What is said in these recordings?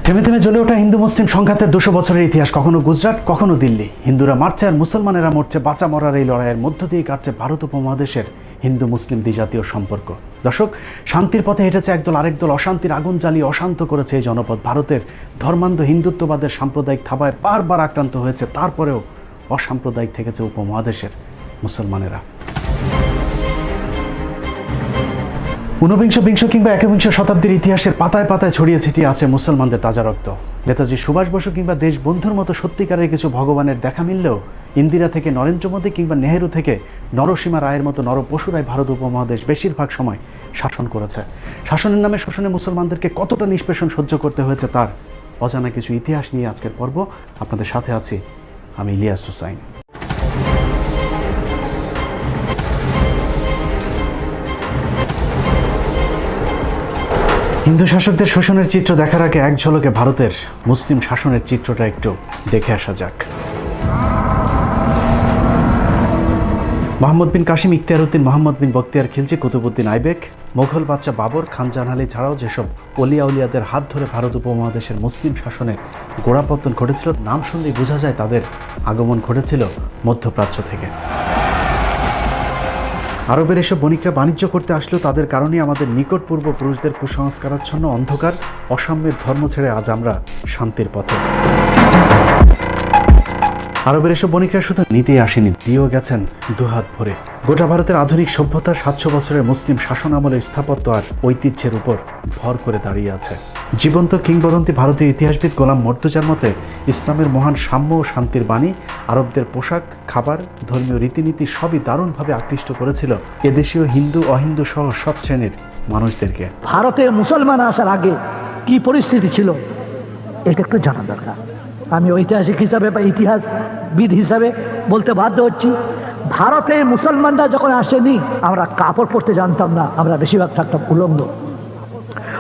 থেমে থেমে জ্বলে ওঠা হিন্দু মুসলিম সংঘাতের 200 বছরের ইতিহাস, কখনো গুজরাট, কখনো দিল্লি। হিন্দুরা মারছে আর মুসলমানেরা মরছে। বাঁচা মরার এই লড়াইয়ের মধ্য দিয়ে কাটছে ভারত উপমহাদেশের হিন্দু মুসলিম দ্বিজাতীয় সম্পর্ক। দর্শক, শান্তির পথে হেঁটেছে একদল, আরেক দল অশান্তির আগুন জ্বালিয়ে অশান্ত করেছে এই জনপদ। ভারতের ধর্মান্ধ হিন্দুত্ববাদের সাম্প্রদায়িক থাবায় বারবার আক্রান্ত হয়েছে, তারপরেও অসাম্প্রদায়িক থেকেছে উপমহাদেশের মুসলমানেরা। ঊনবিংশ, বিংশ কিংবা একবিংশ শতাব্দীর ইতিহাসের পাতায় পাতায় ছড়িয়ে ছিটিয়ে আছে মুসলমানদের তাজা রক্ত। নেতাজি সুভাষ বসু কিংবা দেশবন্ধুর মতো সত্যিকারের কিছু ভগবানের দেখা মিললেও ইন্দিরা থেকে নরেন্দ্র মোদী কিংবা নেহেরু থেকে নরসীমা রায়ের মতো নরপশুরাই ভারত উপমহাদেশ বেশিরভাগ সময় শাসন করেছে। শাসনের নামে শোষণে মুসলমানদেরকে কতটা নিষ্পেষণ সহ্য করতে হয়েছে তার অজানা কিছু ইতিহাস নিয়ে আজকের পর্ব। আপনাদের সাথে আছি আমি ইলিয়াস হুসাইন। হিন্দু শাসকদের শোষণের চিত্র দেখার আগে এক ঝলকে ভারতের মুসলিম শাসনের চিত্রটা একটু দেখে আসা যাক। মোহাম্মদ বিন কাসিম, ইখতিয়ার উদ্দিন, মোহাম্মদ বিন বখতিয়ার খিলজি, কুতুবউদ্দিন আইবেক, মোগল বাদশা বাবর, খান জাহান আলী ছাড়াও যেসব অলিয়া উলিয়াদের হাত ধরে ভারত উপমহাদেশের মুসলিম শাসনের গোড়াপত্তন ঘটেছিল, নাম শুনলেই বোঝা যায় তাদের আগমন ঘটেছিল মধ্যপ্রাচ্য থেকে। আরবের এসব বণিকরা বাণিজ্য করতে আসলেও তাদের কারণেই আমাদের নিকট পূর্বপুরুষদের কুসংস্কারাচ্ছন্ন অন্ধকার অসাম্যের ধর্ম ছেড়ে আজ আমরা শান্তির পথে। আরবের এসব বণিকরা শুধু নিতেই আসেনি, দিয়েও গেছেন দুহাত ভরে। গোটা ভারতের আধুনিক সভ্যতার 700 বছরের মুসলিম শাসন আমলের স্থাপত্য আর ঐতিহ্যের উপর ভর করে দাঁড়িয়ে আছে। জীবন্ত কিংবদন্তি ভারতীয় ইতিহাসবিদ গোলাম মর্তুজার মতে, ইসলামের মহান সাম্য ও শান্তির বাণী আরবদের পোশাক, খাবার, ধর্মীয় রীতিনীতি সবই দারুণভাবে আকৃষ্ট করেছিল এদেশীয় হিন্দু অহিন্দু সহ সব শ্রেণীর মানুষদেরকে। ভারতে মুসলমান আসার আগে কি পরিস্থিতি ছিল এটা একটু জানা দরকার। আমি ঐতিহাসিক হিসাবে বা ইতিহাসবিদ হিসাবে বলতে বাধ্য হচ্ছি, ভারতে মুসলমানরা যখন আসেনি আমরা কাপড় পরতে জানতাম না, আমরা বেশিরভাগ থাকতাম উলঙ্গ।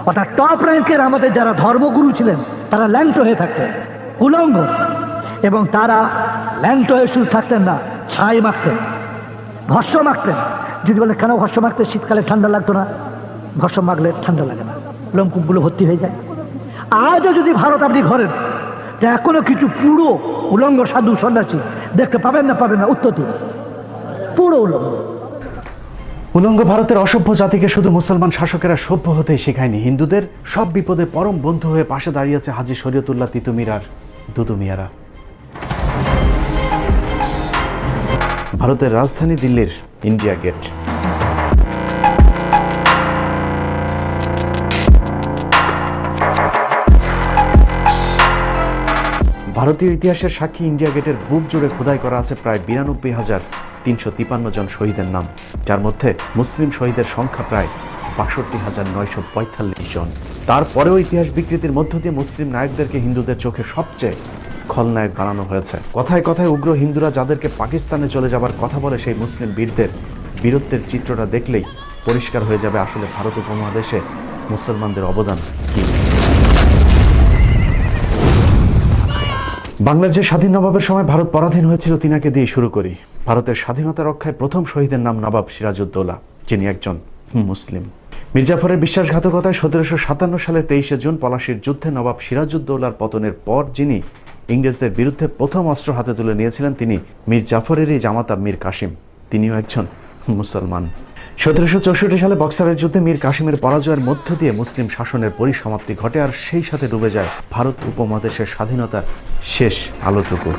অর্থাৎ টপ র্যাঙ্কের আমাদের যারা ধর্মগুরু ছিলেন তারা ল্যাংটো হয়ে থাকতেন, উলঙ্গ। এবং তারা ল্যাংটো হয়ে শুধু থাকতেন না, ছাই মাখতেন, ভস্য মাখতেন। যদি বলে কেন ভস্য মাখতে, শীতকালে ঠান্ডা লাগতো না, ভস্য মাখলে ঠান্ডা লাগে না, লোমকূপগুলো ভর্তি হয়ে যায়। আজও যদি ভারত আপনি ঘরেন, তা এখনো কিছু পুরো উলঙ্গ সাধু সন্ন্যাসী দেখতে পাবেন না, উত্তর দিন, পুরো উলঙ্গ। উলঙ্গ ভারতের অসভ্য জাতিকে শুধু মুসলমান শাসকেরা সভ্য হতেই শেখায়নি, হিন্দুদের সব বিপদে পরম বন্ধু হয়ে পাশে দাঁড়িয়েছে হাজী শরীয়তুল্লাহ তিতুমির আর দুদু মিয়ারা। ভারতের রাজধানী দিল্লির ইন্ডিয়া গেট। ভারতীয় ইতিহাসের সাক্ষী ইন্ডিয়া গেটের বুক জুড়ে খোদাই করা আছে প্রায় 92,353 জন শহীদের নাম, যার মধ্যে মুসলিম শহীদের সংখ্যা প্রায় 62,945 জন। তারপরেও ইতিহাস বিকৃতির মধ্য দিয়ে মুসলিম নায়কদেরকে হিন্দুদের চোখে সবচেয়ে খলনায়ক বানানো হয়েছে। কথায় কথায় উগ্র হিন্দুরা যাদেরকে পাকিস্তানে চলে যাবার কথা বলে, সেই মুসলিম বীরদের বীরত্বের চিত্রটা দেখলেই পরিষ্কার হয়ে যাবে আসলে ভারত উপমহাদেশে মুসলমানদের অবদান কি। বাংলার যে স্বাধীন নবাবের সময় ভারত পরাধীন হয়েছিল তিনাকে দিয়ে শুরু করি। ভারতের স্বাধীনতা রক্ষায় প্রথম শহীদের নাম নবাব সিরাজউদ্দৌলা, যিনি একজন মুসলিম। মির্জাফরের বিশ্বাসঘাতকতায় 1757 সালের 23শে জুন পলাশির যুদ্ধে নবাব সিরাজউদ্দৌলার পতনের পর যিনি ইংরেজদের বিরুদ্ধে প্রথম অস্ত্র হাতে তুলে নিয়েছিলেন, তিনি মীর জাফরেরই জামাতা মীর কাসিম, তিনিও একজন মুসলমান। 1764 সালে বক্সারের যুদ্ধে মীর কাসিমের পরাজয়ের মধ্য দিয়ে মুসলিম শাসনের পরিসমাপ্তি ঘটে, আর সেই সাথে ডুবে যায় ভারত উপমহাদেশের স্বাধীনতার শেষ আলোটুকু।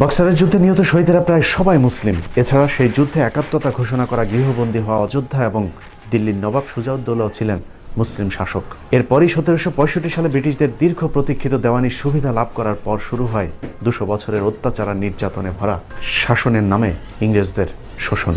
বক্সারের যুদ্ধে নিহত শহীদেরা প্রায় সবাই মুসলিম। এছাড়া সেই যুদ্ধে একাত্মতা ঘোষণা করা গৃহবন্দী হওয়া অযোধ্যা এবং দিল্লির নবাব সুজাউদ্দৌলাও ছিলেন মুসলিম শাসক। এরপরই 1765 সালে ব্রিটিশদের দীর্ঘ প্রতীক্ষিত দেওয়ানির সুবিধা লাভ করার পর শুরু হয় 200 বছরের অত্যাচার আর নির্যাতনে ভরা শাসনের নামে ইংরেজদের শোষণ।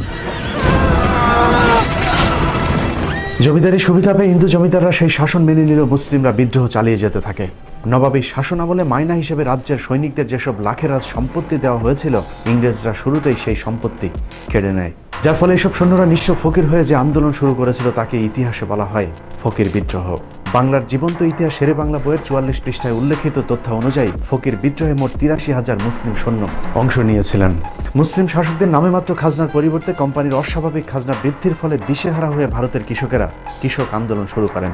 জমিদারি সুবিধা পেয়ে হিন্দু জমিদাররা সেই শাসন মেনে নিল, মুসলিমরা বিদ্রোহ চালিয়ে যেতে থাকে। নবাবী শাসন আমলে মাইনা হিসেবে রাজ্যের সৈনিকদের যেসব লাখেরাজ সম্পত্তি দেওয়া হয়েছিল, ইংরেজরা শুরুতেই সেই সম্পত্তি কেড়ে নেয়, যার ফলে এইসব সৈন্যরা নিঃস্ব ফকির হয়ে যে আন্দোলন শুরু করেছিল তাকে ইতিহাসে বলা হয় ফকির বিদ্রোহ। বাংলার জীবন্ত ইতিহাস শেরে বাংলা বইয়ের 44 পৃষ্ঠায় উল্লেখিত তথ্য অনুযায়ী ফকির বিদ্রোহে মোট 83,000 মুসলিম সৈন্য অংশ নিয়েছিলেন। মুসলিম শাসকদের নামে মাত্র খাজনার পরিবর্তে কোম্পানির অস্বাভাবিক খাজনা বৃদ্ধির ফলে দিশেহারা হয়ে ভারতের কৃষকেরা কৃষক আন্দোলন শুরু করেন।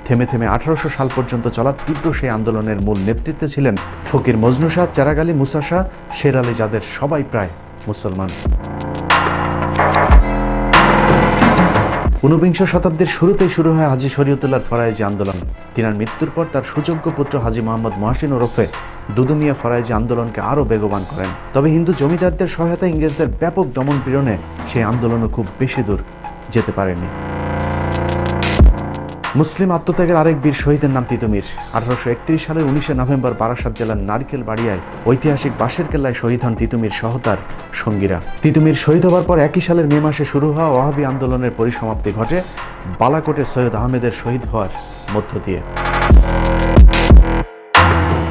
থেমে থেমে 1800 সাল পর্যন্ত চলা তীব্র সেই আন্দোলনের মূল নেতৃত্বে ছিলেন ফকির মজনু শাহ, চেরাগ আলী, মুসা শাহ, শের আলী, যাদের সবাই প্রায় মুসলমান। 19বিংশ শতাব্দীর শুরুতেই শুরু হয় হাজী শরীয়তুল্লাহর ফরায়েজি আন্দোলন। তিনার মৃত্যুর পর তার সুযোগ্য পুত্র হাজী মোহাম্মদ মহসিন ওরফে দুদু মিয়া ফরায়েজি আন্দোলনকে আরও বেগবান করেন। তবে হিন্দু জমিদারদের সহায়তায় ইংরেজদের ব্যাপক দমন পীড়নে সেই আন্দোলনও খুব বেশি দূর যেতে পারেনি। মুসলিম আত্মত্যাগের আরেক বীর শহীদের নাম তিতুমির। 1831 সালের 19 নভেম্বর বারাসাত জেলার নারকেল বাড়িয়ায় ঐতিহাসিক বাঁশের কেল্লায় শহীদ হন তিতুমির সহ তার সঙ্গীরা। তিতুমির শহীদ হবার পর একই সালের মে মাসে শুরু হওয়া ওয়াহাবি আন্দোলনের পরিসমাপ্তি ঘটে বালাকোটে সৈয়দ আহমেদের শহীদ হওয়ার মধ্য দিয়ে।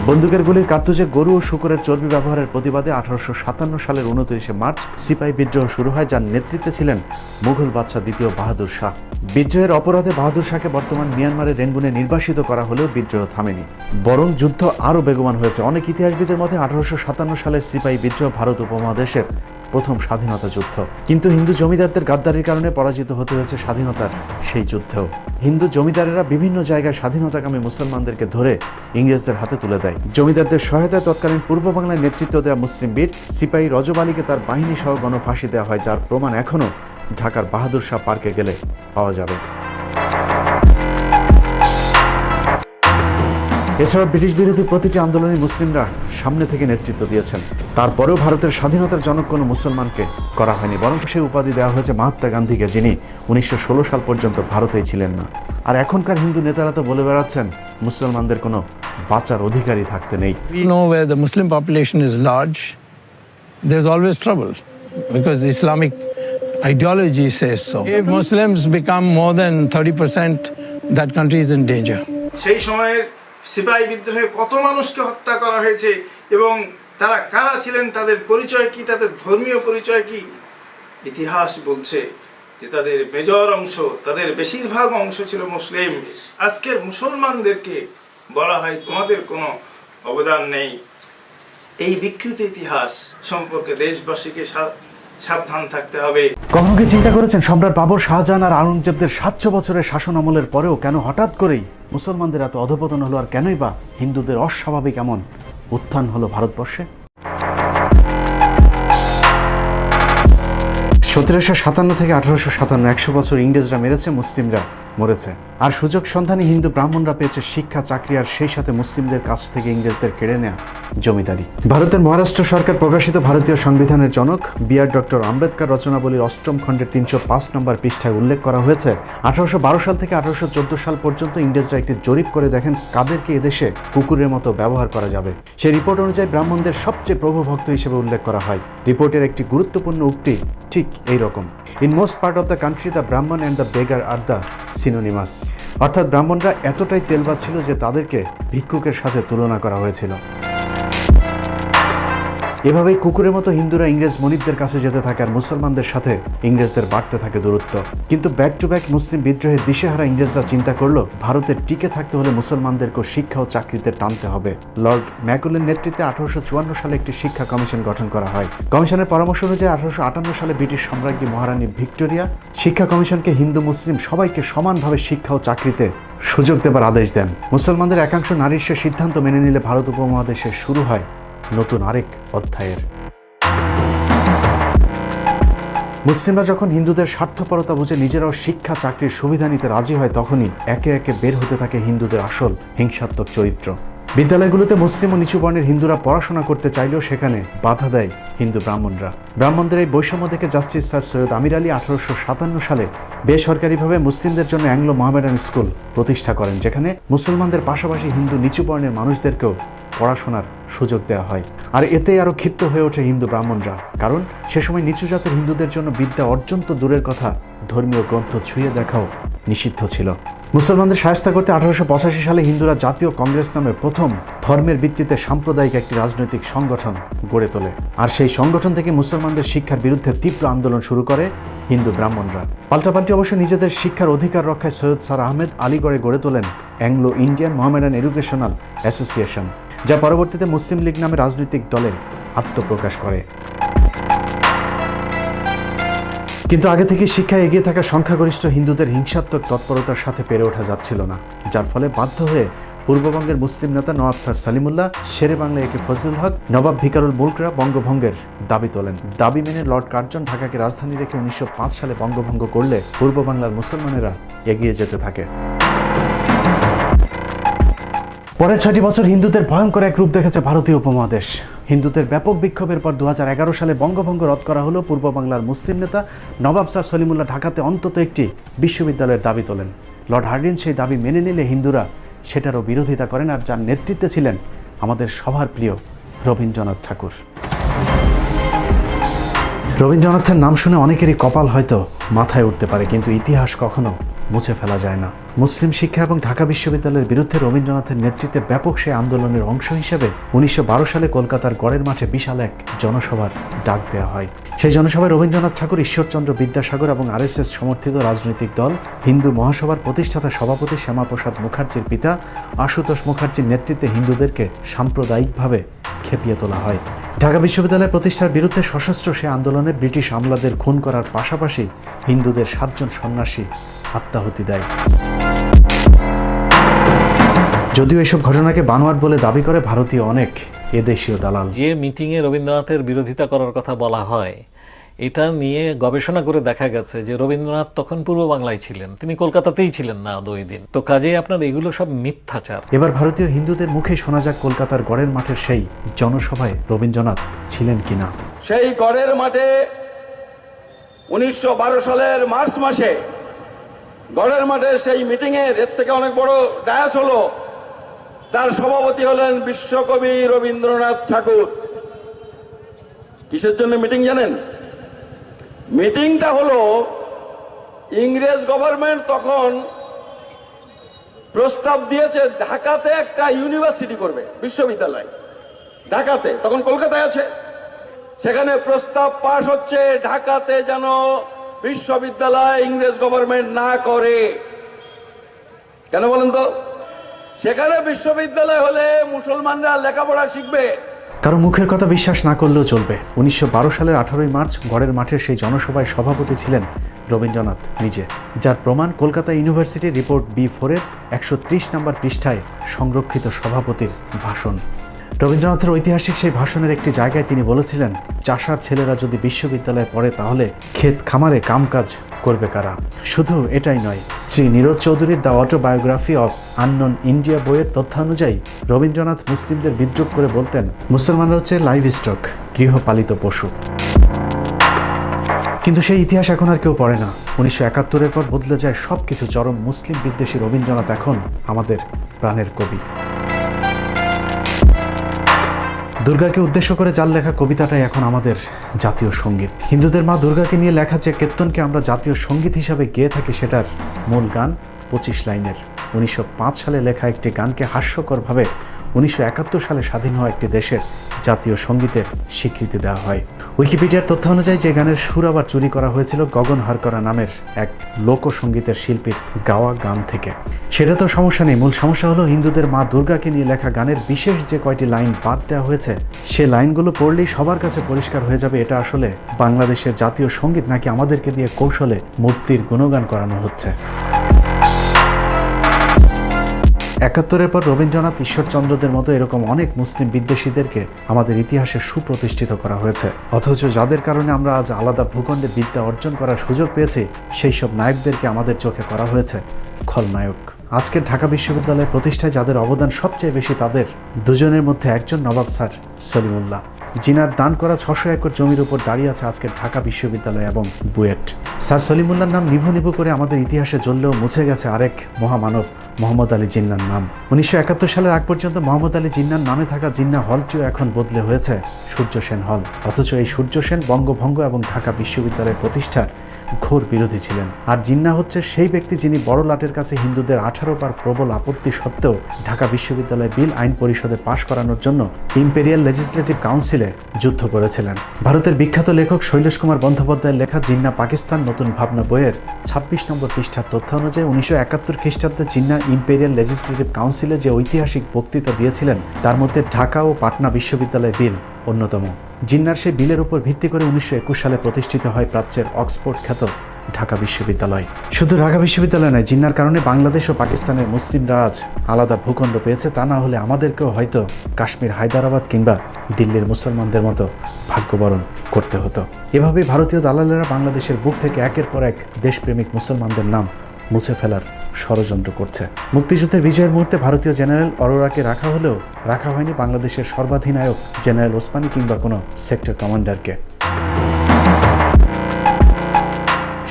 বন্দুকের গুলির কার্তুজে গরু ও শূকরের চর্বি ব্যবহারের প্রতিবাদে 1857 সালের 29 মার্চ সিপাহী বিদ্রোহ শুরু হয়, যার নেতৃত্বে ছিলেন মুঘল বাদশাহ দ্বিতীয় বাহাদুর শাহ। বিদ্রোহের অপরাধে বাহাদুর শাহকে বর্তমান মিয়ানমারের রেঙ্গুনে নির্বাসিত করা হলেও বিদ্রোহ থামেনি, বরং যুদ্ধ আরও বেগবান হয়েছে। অনেক ইতিহাসবিদের মতে 1857 সালের সিপাহী বিদ্রোহ ভারত উপমহাদেশের প্রথম স্বাধীনতা যুদ্ধ। কিন্তু হিন্দু জমিদারদের গাদ্দারির কারণে পরাজিত হতে হয়েছে স্বাধীনতার সেই যুদ্ধেও। হিন্দু জমিদারেরা বিভিন্ন জায়গায় স্বাধীনতাকামী মুসলমানদেরকে ধরে ইংরেজদের হাতে তুলে দেয়। জমিদারদের সহায়তায় তৎকালীন পূর্ব বাংলায় নেতৃত্ব দেওয়া মুসলিম বীর সিপাহী রজব আলীকে তার বাহিনী সহ গণফাঁসি দেওয়া হয়, যার প্রমাণ এখনও ঢাকার বাহাদুর শাহ পার্কে গেলে পাওয়া যাবে। এছাড়া ব্রিটিশ বিরোধী প্রতিটি আন্দোলনে মুসলিমরা সামনে থেকে নেতৃত্ব দিয়েছেন। তারপরেও ভারতের স্বাধীনতার জনক কোনো মুসলমানকে করা হয়নি, বরং সেই উপাধি দেওয়া হয়েছে মহাত্মা গান্ধীকে, যিনি 1916 সাল পর্যন্ত ভারতেই ছিলেন না। আর এখনকার হিন্দু নেতারা তো বলে বেড়াচ্ছেন মুসলমানদের কোনো বাঁচার অধিকারই থাকতে নেই। We know where the Muslim population is large, there's always trouble because the Islamic ideology says so. If Muslims become more than 30%, that country is in danger. সেই সময়ের সিপাহী বিদ্রোহে কত মানুষকে হত্যা করা হয়েছে এবং তারা কারা ছিলেন, তাদের পরিচয় কি, তাদের ধর্মীয় পরিচয় কি, ইতিহাস বলছে যে তাদের মেজর অংশ, তাদের বেশিরভাগ অংশ ছিল মুসলিম। আজকের মুসলমানদেরকে বলা হয় তোমাদের কোনো অবদান নেই। এই বিকৃত ইতিহাস সম্পর্কে দেশবাসীকে সাবধান থাকতে হবে। কখনো কি চিন্তা করেছেন সম্রাট বাবর, শাহজাহান আর আওরঙ্গজেবদের 700 বছরের শাসন আমলের পরেও কেন হঠাৎ করেই মুসলমানদের এত অধপতন হলো, আর কেনই বা হিন্দুদের অস্বাভাবিক এমন উত্থান হলো ভারতবর্ষে? 1757 থেকে 1857, 100 বছর ইংরেজরা মেরেছে, মুসলিমরা মরেছে। আর সুযোগ সন্ধানী হিন্দু ব্রাহ্মণরা পেয়েছে শিক্ষা, চাকরি, আর সেই সাথে মুসলিমদের কাছ থেকে ইংরেজদের কেড়ে নেয়া জমিদারি। ভারতের মহারাষ্ট্র সরকার প্রকাশিত ভারতীয় সংবিধানের জনক বি.আর. ডক্টর আম্বেদকর রচনাবলীর 8ম খণ্ডের 305 নম্বর পৃষ্ঠায় উল্লেখ করা হয়েছে 1812 সাল থেকে 1814 সাল পর্যন্ত ইংরেজরা একটি জরিপ করে দেখেন কাদেরকে এদেশে কুকুরের মতো ব্যবহার করা যাবে। সেই রিপোর্ট অনুযায়ী ব্রাহ্মণদের সবচেয়ে প্রভুভক্ত হিসেবে উল্লেখ করা হয়। রিপোর্টের একটি গুরুত্বপূর্ণ উক্তি ঠিক এই রকম: in most part of the country the Brahmin and the beggar are the synonymous. অর্থাৎ ব্রাহ্মণরা এতটাই তেলবাজ ছিল যে তাদেরকে ভিক্ষুকের সাথে তুলনা করা হয়েছিল। এভাবেই কুকুরের মতো হিন্দুরা ইংরেজ মনিবদের কাছে যেতে থাকে, আর মুসলমানদের সাথে ইংরেজদের বাড়তে থাকে দূরত্ব। কিন্তু ব্যাক টু ব্যাক মুসলিম বিদ্রোহের দিশেহারা ইংরেজরা চিন্তা করলো ভারতের টিকে থাকতে হলে মুসলমানদেরকে শিক্ষা ও চাকরিতে টানতে হবে। লর্ড ম্যাকুলের নেতৃত্বে 1854 সালে একটি শিক্ষা কমিশন গঠন করা হয়। কমিশনের পরামর্শ অনুযায়ী 1858 সালে ব্রিটিশ সম্রাজ্ঞী মহারানী ভিক্টোরিয়া শিক্ষা কমিশনকে হিন্দু মুসলিম সবাইকে সমানভাবে শিক্ষা ও চাকরিতে সুযোগ দেবার আদেশ দেন। মুসলমানদের একাংশ নারীর সে সিদ্ধান্ত মেনে নিলে ভারত উপমহাদেশে শুরু হয় নতুন আরেক অধ্যায়ের। মুসলিমরা যখন হিন্দুদের স্বার্থপরতা বুঝে নিজেরাও শিক্ষা, চাকরির সুবিধা নিতে রাজি হয়, তখনই একে একে বের হতে থাকে হিন্দুদের আসল হিংসাত্মক চরিত্র। বিদ্যালয়গুলোতে মুসলিম ও নিচু বর্ণের হিন্দুরা পড়াশোনা করতে চাইলেও সেখানে বাধা দেয় হিন্দু ব্রাহ্মণরা। ব্রাহ্মণদের এই বৈষম্য দেখে জাস্টিস স্যার সৈয়দ আমির আলী 1857 সালে বেসরকারিভাবে মুসলিমদের জন্য অ্যাংলো মোহামেডান স্কুল প্রতিষ্ঠা করেন, যেখানে মুসলমানদের পাশাপাশি হিন্দু নিচু বর্ণের মানুষদেরকেও পড়াশোনার সুযোগ দেওয়া হয়। আর এতে আরও ক্ষিপ্ত হয়ে ওঠে হিন্দু ব্রাহ্মণরা, কারণ সে সময় নিচু জাতের হিন্দুদের জন্য বিদ্যা অর্জন তো দূরের কথা, ধর্মীয় গ্রন্থ ছুঁয়ে দেখাও নিষিদ্ধ ছিল। মুসলমানদের শায়েস্তা করতে 1885 সালে হিন্দুরা জাতীয় কংগ্রেস নামে প্রথম ধর্মের ভিত্তিতে সাম্প্রদায়িক একটি রাজনৈতিক সংগঠন গড়ে তোলে। আর সেই সংগঠন থেকে মুসলমানদের শিক্ষার বিরুদ্ধে তীব্র আন্দোলন শুরু করে হিন্দু ব্রাহ্মণরা। পাল্টাপাল্টি অবশ্য নিজেদের শিক্ষার অধিকার রক্ষায় সৈয়দ স্যার আহমেদ আলীগড়ে গড়ে তোলেন Anglo Indian Mohammedan educational association, যা পরবর্তীতে মুসলিম লীগ নামে রাজনৈতিক দলে আত্মপ্রকাশ করে। কিন্তু আগে থেকে শিক্ষায় এগিয়ে থাকা সংখ্যাগরিষ্ঠ হিন্দুদের হিংসাত্মক তৎপরতার সাথে পেরে ওঠা যাচ্ছিল না, যার ফলে বাধ্য হয়ে পূর্ববঙ্গের মুসলিম নেতা নওয়াব স্যার সলিমুল্লাহ, শেরে বাংলা একে ফজলুল হক, নবাব ভিকারুল মুলকরা বঙ্গভঙ্গের দাবি তোলেন। দাবি মেনে লর্ড কার্জন ঢাকাকে রাজধানী রেখে 1905 সালে বঙ্গভঙ্গ করলে পূর্ব বাংলার মুসলমানেরা এগিয়ে যেতে থাকে। পরের 6টি বছর হিন্দুদের ভয়ঙ্কর এক রূপ দেখেছে ভারতীয় উপমহাদেশ। হিন্দুদের ব্যাপক বিক্ষোভের পর 2011 সালে বঙ্গভঙ্গ রদ করা হলো। পূর্ব বাংলার মুসলিম নেতা নবাব স্যার সলিমুল্লাহ ঢাকাতে অন্তত একটি বিশ্ববিদ্যালয়ের দাবি তোলেন। লর্ড হার্ডিঞ্জ সেই দাবি মেনে নিলে হিন্দুরা সেটারও বিরোধিতা করেন, আর যার নেতৃত্বে ছিলেন আমাদের সবার প্রিয় রবীন্দ্রনাথ ঠাকুর। রবীন্দ্রনাথের নাম শুনে অনেকেরই কপাল হয়তো মাথায় উঠতে পারে, কিন্তু ইতিহাস কখনো মুছে ফেলা যায় না। মুসলিম শিক্ষা এবং ঢাকা বিশ্ববিদ্যালয়ের বিরুদ্ধে রবীন্দ্রনাথের নেতৃত্বে ব্যাপক সেই আন্দোলনের অংশ হিসেবে 1912 সালে কলকাতার গড়ের মাঠে বিশাল এক জনসভার ডাক দেওয়া হয়। সেই জনসভায় রবীন্দ্রনাথ ঠাকুর, ঈশ্বরচন্দ্র বিদ্যাসাগর এবং RSS সমর্থিত রাজনৈতিক দল হিন্দু মহাসভার প্রতিষ্ঠাতা সভাপতি শ্যামাপ্রসাদ মুখার্জির পিতা আশুতোষ মুখার্জির নেতৃত্বে হিন্দুদেরকে সাম্প্রদায়িকভাবে খেপিয়ে তোলা হয়। ঢাকা বিশ্ববিদ্যালয় প্রতিষ্ঠার বিরুদ্ধে সশস্ত্র সে আন্দোলনে ব্রিটিশ আমলাদের খুন করার পাশাপাশি হিন্দুদের 7 জন সন্ন্যাসী আত্মাহুতি দেয়। যদিও এসব ঘটনাকে বানোয়াট বলে দাবি করে ভারতীয় অনেক এদেশীয় দালাল। যে মিটিংয়ে রবীন্দ্রনাথের বিরোধিতা করার কথা বলা হয়, এটা নিয়ে গবেষণা করে দেখা গেছে যে রবীন্দ্রনাথ তখন পূর্ব বাংলায় ছিলেন, তিনি কলকাতাতেই ছিলেন না 2 দিন। তো কাজেই আপনার এগুলো সব মিথ্যাচার। এবার ভারতীয় হিন্দুদের মুখে শোনা যাক কলকাতার গড়ের মাঠের সেই জনসভায় রবীন্দ্রনাথ ছিলেন কিনা। সেই গড়ের মাঠে 1912 সালের মার্চ মাসে গড়ের মাঠে সেই মিটিংয়ের এর থেকে অনেক বড় ডায়াস হলো, তার সভাপতি হলেন বিশ্বকবি রবীন্দ্রনাথ ঠাকুর। কিসের জন্য মিটিং জানেন? মিটিংটা হলো ইংরেজ গভর্নমেন্ট তখন প্রস্তাব দিয়েছে ঢাকাতে একটা ইউনিভার্সিটি করবে, বিশ্ববিদ্যালয় ঢাকাতে, তখন কলকাতায় আছে। সেখানে প্রস্তাব পাশ হচ্ছে ঢাকাতে যেন বিশ্ববিদ্যালয় ইংরেজ গভর্নমেন্ট না করে। কেন বলেন তো? সেখানে বিশ্ববিদ্যালয় হলে মুসলমানরা লেখাপড়া শিখবে। কারো মুখের কথা বিশ্বাস না করলেও চলবে। 1912 সালের 18 মার্চ গড়ের মাঠের সেই জনসভায় সভাপতি ছিলেন রবীন্দ্রনাথ নিজে, যার প্রমাণ কলকাতা ইউনিভার্সিটি রিপোর্ট B4 এর 130 নম্বর পৃষ্ঠায় সংরক্ষিত সভাপতির ভাষণ। রবীন্দ্রনাথের ঐতিহাসিক সেই ভাষণের একটি জায়গায় তিনি বলেছিলেন, চাষার ছেলেরা যদি বিশ্ববিদ্যালয়ে পড়ে তাহলে ক্ষেত খামারে কামকাজ করবে কারা। শুধু এটাই নয়, শ্রী নীরজ চৌধুরীর the autobiography of unknown India বইয়ের তথ্যানুযায়ী রবীন্দ্রনাথ মুসলিমদের বিদ্রুপ করে বলতেন, মুসলমানরা হচ্ছে লাইভ স্টক, গৃহপালিত পশু। কিন্তু সেই ইতিহাস এখন আর কেউ পড়ে না। 1971-এর পর বদলে যায় সবকিছু। চরম মুসলিম বিদ্বেষী রবীন্দ্রনাথ এখন আমাদের প্রাণের কবি। দুর্গাকে উদ্দেশ্য করে যার লেখা কবিতাটাই এখন আমাদের জাতীয় সঙ্গীত। হিন্দুদের মা দুর্গাকে নিয়ে লেখা যে কীর্তনকে আমরা জাতীয় সঙ্গীত হিসাবে গেয়ে থাকি, সেটার মূল গান 25 লাইনের। 1905 সালে লেখা একটি গানকে হাস্যকরভাবে 1971 সালে স্বাধীন হওয়া একটি দেশের জাতীয় সঙ্গীতের স্বীকৃতি দেওয়া হয়। উইকিপিডিয়ার তথ্য অনুযায়ী যে গানের সুর আবার চুরি করা হয়েছিল গগন হারকরা নামের এক লোকসঙ্গীতের শিল্পীর গাওয়া গান থেকে। সেটা তো সমস্যা নেই, মূল সমস্যা হলো হিন্দুদের মা দুর্গাকে নিয়ে লেখা গানের বিশেষ যে কয়টি লাইন বাদ দেওয়া হয়েছে, সে লাইনগুলো পড়লেই সবার কাছে পরিষ্কার হয়ে যাবে এটা আসলে বাংলাদেশের জাতীয় সঙ্গীত নাকি আমাদেরকে দিয়ে কৌশলে মূর্তির গুণগান করানো হচ্ছে। 71-এর পর রবীন্দ্রনাথ, ঈশ্বরচন্দ্রদের মতো এরকম অনেক মুসলিম বিদ্বেষীদেরকে আমাদের ইতিহাসে সুপ্রতিষ্ঠিত করা হয়েছে, অথচ যাদের কারণে আমরা আজ আলাদা ভূখণ্ডে বিদ্যা অর্জন করার সুযোগ পেয়েছি, সেই সব নায়কদেরকে আমাদের চোখে করা হয়েছে খলনায়ক। আজকের ঢাকা বিশ্ববিদ্যালয় প্রতিষ্ঠায় যাদের অবদান সবচেয়ে বেশি, তাদের দুজনের মধ্যে একজন নবাব স্যার সলিমুল্লাহ। জিনার দান করা 600 একর জমির উপর দাঁড়িয়ে আছে আজকের ঢাকা বিশ্ববিদ্যালয় এবং বুয়েট। স্যার সলিমুল্লাহর নাম নিভু নিভু করে আমাদের ইতিহাসে জ্বললেও মুছে গেছে আরেক মহামানব মোহাম্মদ আলী জিন্নার নাম। 1971 সালের আগ পর্যন্ত মোহাম্মদ আলী জিন্নার নামে থাকা জিন্না হলটিও এখন বদলে হয়েছে সূর্য সেন হল। অথচ এই সূর্য সেন বঙ্গভঙ্গ এবং ঢাকা বিশ্ববিদ্যালয়ের প্রতিষ্ঠার ঘোর বিরোধী ছিলেন। আর জিন্না হচ্ছে সেই ব্যক্তি যিনি বড় লাটের কাছে হিন্দুদের 18 বার প্রবল আপত্তি সত্ত্বেও ঢাকা বিশ্ববিদ্যালয় বিল আইন পরিষদে পাশ করানোর জন্য ইম্পেরিয়াল লেজিসলেটিভ কাউন্সিলে যুদ্ধ করেছিলেন। ভারতের বিখ্যাত লেখক শৈলেশ কুমার বন্দ্যোপাধ্যায়ের লেখা জিন্না পাকিস্তান নতুন ভাবনা বইয়ের 26 নম্বর পৃষ্ঠার তথ্য অনুযায়ী 1971 খ্রিস্টাব্দে জিন্না ইম্পেরিয়াল লেজিসলেটিভ কাউন্সিলে যে ঐতিহাসিক বক্তৃতা দিয়েছিলেন তার মধ্যে ঢাকা ও পাটনা বিশ্ববিদ্যালয় বিল অন্যতম। জিন্নার সেই বিলের উপর ভিত্তি করে 1921 সালে প্রতিষ্ঠিত হয় প্রাচ্যের অক্সফোর্ড খ্যাত ঢাকা বিশ্ববিদ্যালয়। শুধু ঢাকা বিশ্ববিদ্যালয় নয়, জিন্নার কারণে বাংলাদেশ ও পাকিস্তানের মুসলিমরা আজ আলাদা ভূখণ্ড পেয়েছে। তা না হলে আমাদেরকেও হয়তো কাশ্মীর, হায়দ্রাবাদ কিংবা দিল্লির মুসলমানদের মতো ভাগ্যবরণ করতে হতো। এভাবেই ভারতীয় দালালেরা বাংলাদেশের বুক থেকে একের পর এক দেশপ্রেমিক মুসলমানদের নাম মুছে ফেলার ষড়যন্ত্র করছে। মুক্তিযুদ্ধের বিজয়ের মুহূর্তে ভারতীয় জেনারেল অরোরাকে রাখা হলেও রাখা হয়নি বাংলাদেশের সর্বাধিনায়ক জেনারেল ওসমানী কিংবা কোনো সেক্টর কমান্ডারকে।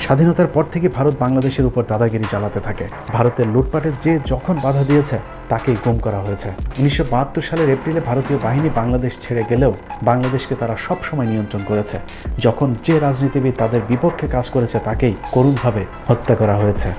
স্বাধীনতার পর থেকে ভারত বাংলাদেশের উপর দাদাগিরি চালাতে থাকে। ভারতের লুটপাটের যে যখন বাধা দিয়েছে তাকেই গুম করা হয়েছে। 1972 সালের এপ্রিলে ভারতীয় বাহিনী বাংলাদেশ ছেড়ে গেলেও বাংলাদেশকে তারা সব সময় নিয়ন্ত্রণ করেছে। যখন যে রাজনীতিবিদ তাদের বিপক্ষে কাজ করেছে তাকেই করুণভাবে হত্যা করা হয়েছে।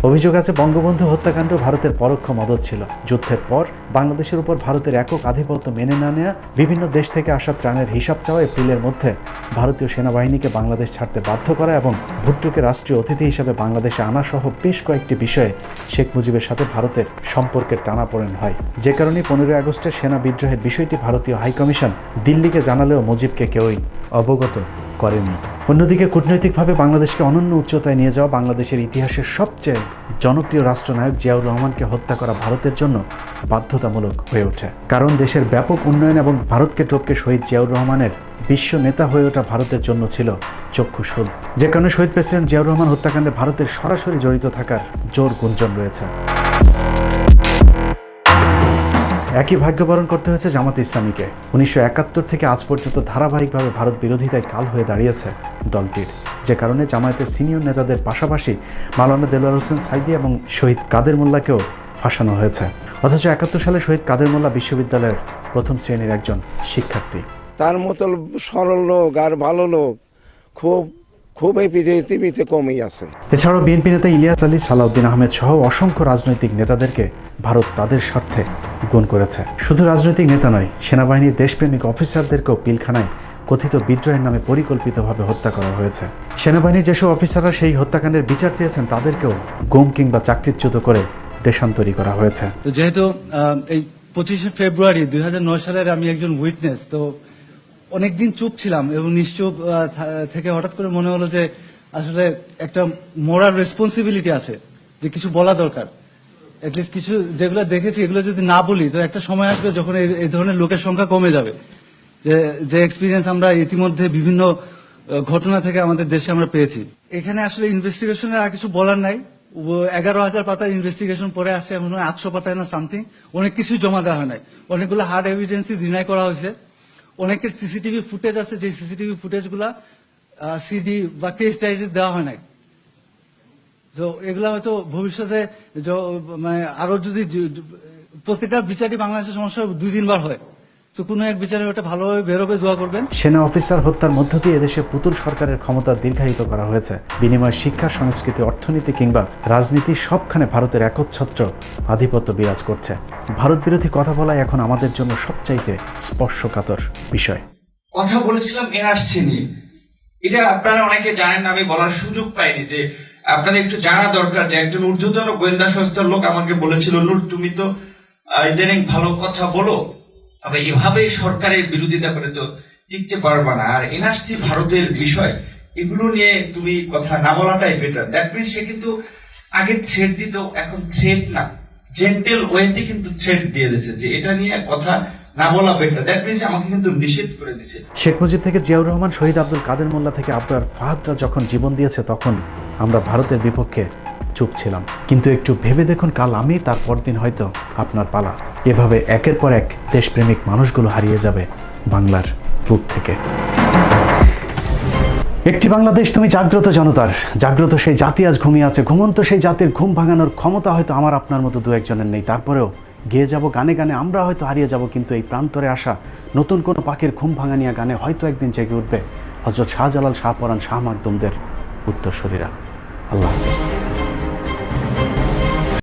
অভিযোগ আছে বঙ্গবন্ধু হত্যাকাণ্ড ভারতের পরোক্ষ মদত ছিল। যুদ্ধের পর বাংলাদেশের উপর ভারতের একক আধিপত্য মেনে না নেওয়া, বিভিন্ন দেশ থেকে আসা ত্রাণের হিসাব চাওয়া, এপ্রিলের মধ্যে ভারতীয় সেনাবাহিনীকে বাংলাদেশ ছাড়তে বাধ্য করা এবং ভুট্টোকে রাষ্ট্রীয় অতিথি হিসেবে বাংলাদেশে আনা সহ বেশ কয়েকটি বিষয়ে শেখ মুজিবের সাথে ভারতের সম্পর্কের টানাপোড়েন হয়। যে কারণে 15 আগস্টের সেনা বিদ্রোহের বিষয়টি ভারতীয় হাইকমিশন দিল্লিকে জানালেও মুজিবকে কেউই অবগত করেনি। অন্যদিকে কূটনৈতিকভাবে বাংলাদেশকে অনন্য উচ্চতায় নিয়ে যাওয়া বাংলাদেশের ইতিহাসের সবচেয়ে জনপ্রিয় রাষ্ট্রনায়ক জিয়াউর রহমানকে হত্যা করা ভারতের জন্য বাধ্যতামূলক হয়ে ওঠে। কারণ দেশের ব্যাপক উন্নয়ন এবং ভারতকে টপকে শহীদ জিয়াউর রহমানের বিশ্ব নেতা হয়ে ওঠা ভারতের জন্য ছিল চক্ষুশূল। যে কারণে শহীদ প্রেসিডেন্ট জিয়াউর রহমান হত্যাকাণ্ডে ভারতের সরাসরি জড়িত থাকার জোর গুঞ্জন রয়েছে। একই ভাগ্যবরণ করতে হয়েছে জামাত ইসলামীকে। 1971 থেকে আজ পর্যন্ত ধারাবাহিকভাবে ভারত বিরোধিতায় কাল হয়ে দাঁড়িয়েছে দলটির। যে কারণে জামায়াতের সিনিয়র নেতাদের পাশাপাশি মাওলানা দেলোয়ার হোসেন সাইদি এবং শহীদ কাদের মোল্লাকেও ফাঁসানো হয়েছে। অথচ 71 সালে শহীদ কাদের মোল্লা বিশ্ববিদ্যালয়ের প্রথম শ্রেণীর একজন শিক্ষার্থী। তার মতো সরল লোক আর ভালো লোক খুব এই পৃথিবীতে কমই আছে। এছাড়াও বিএনপি নেতা ইলিয়াস আলী, সালাউদ্দিন আহমেদ সহ অসংখ্য রাজনৈতিক নেতাদেরকে ভারত তাদের স্বার্থে গুণ করেছে। শুধু রাজনৈতিক নেতা নয়, সেনাবাহিনীর দেশপ্রেমিক অফিসারদেরকেও পিলখানায় কথিত বিদ্রোহের নামে পরিকল্পিতভাবে হত্যা করা হয়েছে। সেনাবাহিনীর যেসব অফিসাররা সেই হত্যাকাণ্ডের বিচার চেয়েছেন তাদেরকেও গুম কিংবা চাকরিচ্যুত করে দেশান্তরী করা হয়েছে। যেহেতু এই 25শে ফেব্রুয়ারি 2009 সালের আমি একজন উইটনেস, তো অনেকদিন চুপ ছিলাম এবং নিশ্চুপ থেকে হঠাৎ করে মনে হলো যে আসলে একটা মোরাল রেসপন্সিবিলিটি আছে, যে কিছু বলা দরকার। অ্যাটলিস্ট কিছু যেগুলো দেখেছি এগুলো যদি না বলি তো একটা সময় আসবে যখন এই ধরনের লোকের সংখ্যা কমে যাবে। যে এক্সপিরিয়েন্স আমরা ইতিমধ্যে বিভিন্ন ঘটনা থেকে আমাদের দেশে আমরা পেয়েছি। এখানে আসলে ইনভেস্টিগেশনের আর কিছু বলার নাই। 11,000 পাতার ইনভেস্টিগেশন পরে আসছে, এমন 800 পাতায় না সামথিং, অনেক কিছু জমা দেওয়া হয় নাই। অনেকগুলো হার্ড এভিডেন্সই ডিনাই করা হয়েছে। অনেকের সিসিটিভি ফুটেজ আছে, যে সিসিটিভি ফুটেজগুলা সিডি বা কেস ডায়েরি দেওয়া হয় নাই। তো এগুলা হয়তো ভবিষ্যতে মানে আরো যদি প্রত্যেকটা বিচারই বাংলাদেশের সমস্যা 2-3 বার হয়, তো কোনো এক বিচারে ওটা ভালোভাবে বেরোবে, দোয়া করবেন। সেনা অফিসার হত্যার মধ্য দিয়ে এদেশে পুতুল সরকারের ক্ষমতা দীর্ঘায়িত করা হয়েছে। বিনিময়ে শিক্ষা, সংস্কৃতি, অর্থনীতি কিংবা রাজনীতি সবখানে ভারতের একচ্ছত্র আধিপত্য বিরাজ করছে। ভারত বিরোধী কথা বলাই এখন আমাদের জন্য সবচাইতে স্পর্শকাতর বিষয়। কথা বলেছিলাম এনআরসি নিয়ে, এটা আপনারা অনেকে জানেন না, আমি বলার সুযোগ পাইনি, যে আপনাদের একটু জানা দরকার। যে একজন ঊর্ধ্বতন গোয়েন্দা সংস্থার লোক আমাকে বলেছিল, নূর তুমি তো ইদানিং ভালো কথা বলো, তবে এভাবে সরকারের বিরোধিতা করে তো টিকতে পারবা না। আর এনআরসি ভারতের বিষয়, এগুলো নিয়ে তুমি কথা না বলাটাই বেটার। দ্যাট মিনস সে কিন্তু আগে থ্রেট দিত, এখন থ্রেট না, জেন্টেল ওয়েতে কিন্তু থ্রেট দিয়ে দিয়েছে যে এটা নিয়ে কথা না বলা বেটার। দ্যাট মিনস আমাকে কিন্তু নিষেধ করে দিছে। শেখ মুজিব থেকে জিয়াউর রহমান, শহীদ আব্দুল কাদের মোল্লা থেকে আবরার ফাহাদরা যখন জীবন দিয়েছে তখন আমরা ভারতের বিপক্ষে চুপ ছিলাম, কিন্তু একটু ভেবে দেখুন, কাল আমি, তারপর দিন হয়তো আপনার পালা। এভাবে একের পর এক দেশপ্রেমিক মানুষগুলো হারিয়ে যাবে বাংলার বুক থেকে। একটি বাংলাদেশ তুমি জাগ্রত জনতার, জাগ্রত সেই জাতি আজ ঘুমিয়ে আছে। ঘুমন্ত সেই জাতির ঘুম ভাঙানোর ক্ষমতা হয়তো আমার আপনার মতো দু একজনের নেই, তারপরেও গেয়ে যাব গানে গানে, আমরা হয়তো হারিয়ে যাব, কিন্তু এই প্রান্তরে আসা নতুন কোনো পাখির ঘুম ভাঙানিয়া গানে হয়তো একদিন জেগে উঠবে হযরত শাহজালাল, শাহপরাণ, শাহ মাকদুমদের উত্তরসূরিরা। আল্লাহ হাফেজ।